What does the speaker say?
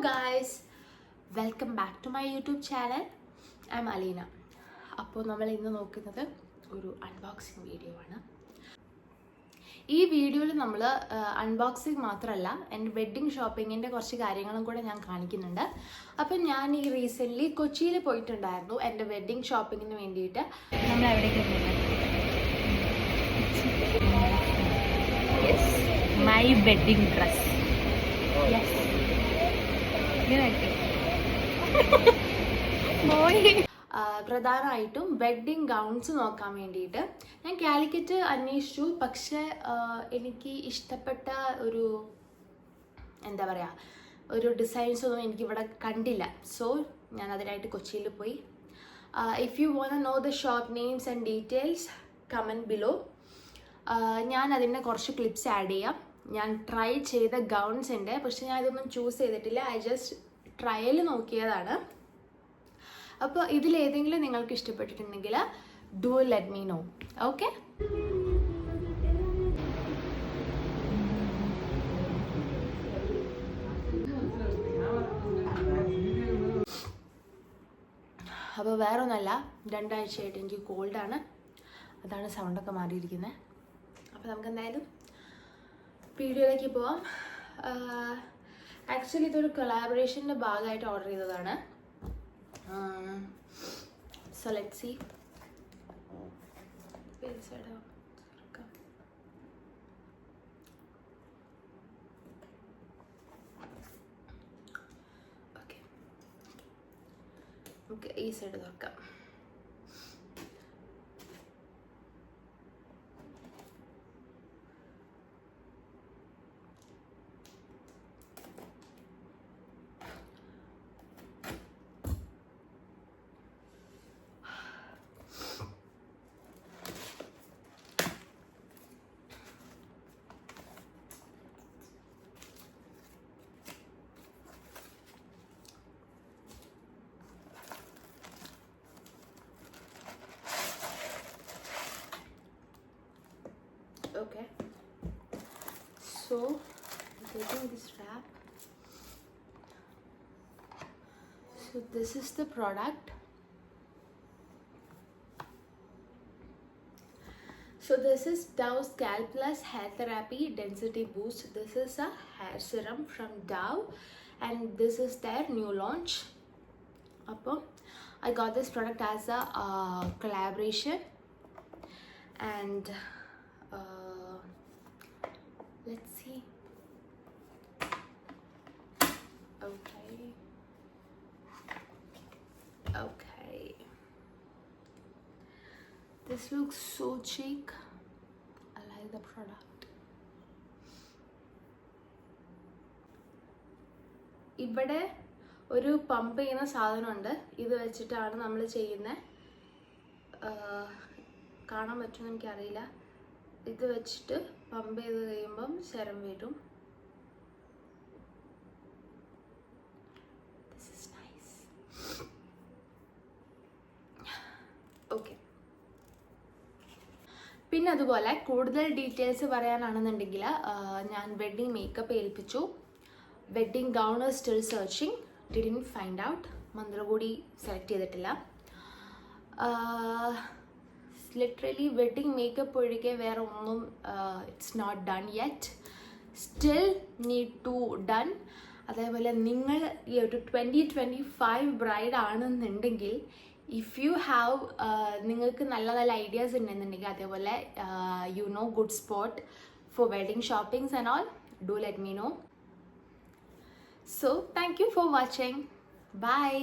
guys, welcome back to my YouTube channel. I'm Alina. അപ്പോൾ നമ്മൾ ഇന്ന് നോക്കുന്നത് ഒരു അൺബോക്സിങ് വീഡിയോ ആണ്. ഈ വീഡിയോയിൽ നമ്മൾ അൺബോക്സിങ് മാത്രമല്ല എൻ്റെ വെഡ്ഡിങ് ഷോപ്പിങ്ങിൻ്റെ കുറച്ച് കാര്യങ്ങളും കൂടെ ഞാൻ കാണിക്കുന്നുണ്ട്. അപ്പം ഞാൻ ഈ റീസെൻ്റ്ലി കൊച്ചിയിൽ പോയിട്ടുണ്ടായിരുന്നു എൻ്റെ വെഡ്ഡിങ് ഷോപ്പിങ്ങിന് വേണ്ടിയിട്ട്. നമ്മൾ എവിടേക്ക് മൈ വെഡ്ഡിങ് ഡ്രസ്. യെസ്, പ്രധാനമായിട്ടും വെഡ്ഡിങ് ഗൗൺസ് നോക്കാൻ വേണ്ടിയിട്ട് ഞാൻ കാലിക്കറ്റ് അന്വേഷിച്ചു. പക്ഷെ എനിക്ക് ഇഷ്ടപ്പെട്ട ഒരു എന്താ പറയുക ഒരു ഡിസൈൻസ് ഒന്നും എനിക്കിവിടെ കണ്ടില്ല. സോ ഞാൻ അതിനായിട്ട് കൊച്ചിയിൽ പോയി. If you want know the shop names and details comment below. ഞാൻ അതിൻ്റെ കുറച്ച് ക്ലിപ്സ് ആഡ് ചെയ്യാം. ഞാൻ ട്രൈ ചെയ്ത ഗൗൺസ് ഉണ്ട്, പക്ഷെ ഞാൻ ഇതൊന്നും ചൂസ് ചെയ്തിട്ടില്ല. ഐ ജസ്റ്റ് ട്രയൽ നോക്കിയതാണ്. അപ്പോൾ ഇതിലേതെങ്കിലും നിങ്ങൾക്ക് ഇഷ്ടപ്പെട്ടിട്ടുണ്ടെങ്കിൽ do let me know. Okay, അപ്പോൾ വേറെ ഒന്നല്ല, 2 ആഴ്ചയായിട്ട് എനിക്ക് കോൾഡാണ്. അതാണ് സൗണ്ടൊക്കെ മാറിയിരിക്കുന്നത്. അപ്പോൾ നമുക്ക് എന്തായാലും വീഡിയോയിലേക്ക് പോവാം. ആക്ച്വലി ഇതൊരു കൊളാബറേഷൻ്റെ ഭാഗമായിട്ട് ഓർഡർ ചെയ്തതാണ്. So let's see. ഓക്കെ, നമുക്ക് ഈ സൈഡ് തുറക്കാം. Okay, so taking this wrap. So this is the product. So this is Dove Scalp Plus Hair Therapy Density Boost. This is a hair serum from Dove and this is their new launch. I got this product as a collaboration and let's see. Okay, this looks so chic. I like the product. ഇവിടെ ഒരു pump ചെയ്യുന്ന സാധനമുണ്ട്. ഇത് വെച്ചിട്ടാണ് നമ്മൾ ചെയ്യുന്നത്. കാണാൻ പറ്റുമെന്ന് എനിക്കറിയില്ല. ഇത് വെച്ചിട്ട് പമ്പ് ചെയ്ത് കഴിയുമ്പം സെരം വരും. This is nice. ഓക്കെ, പിന്നെ അതുപോലെ കൂടുതൽ ഡീറ്റെയിൽസ് പറയാനാണെന്നുണ്ടെങ്കിൽ ഞാൻ വെഡ്ഡിങ് മേക്കപ്പ് ഏൽപ്പിച്ചു. Wedding gown still searching, didn't find out. മന്ത്രകോടി സെലക്ട് ചെയ്തിട്ടില്ല. ലിറ്ററലി വെഡ്ഡിങ് മേക്കപ്പ് ഒഴികെ വേറെ ഒന്നും it's not done yet. Still need to done. അതേപോലെ നിങ്ങൾ ഈ ഒരു 2025 ബ്രൈഡ് ആണെന്നുണ്ടെങ്കിൽ ഇഫ് യു ഹാവ് നിങ്ങൾക്ക് നല്ല നല്ല ഐഡിയാസ് ഉണ്ടെന്നുണ്ടെങ്കിൽ അതേപോലെ you know good spot for wedding shoppings and all, do let me know. So thank you for watching. By.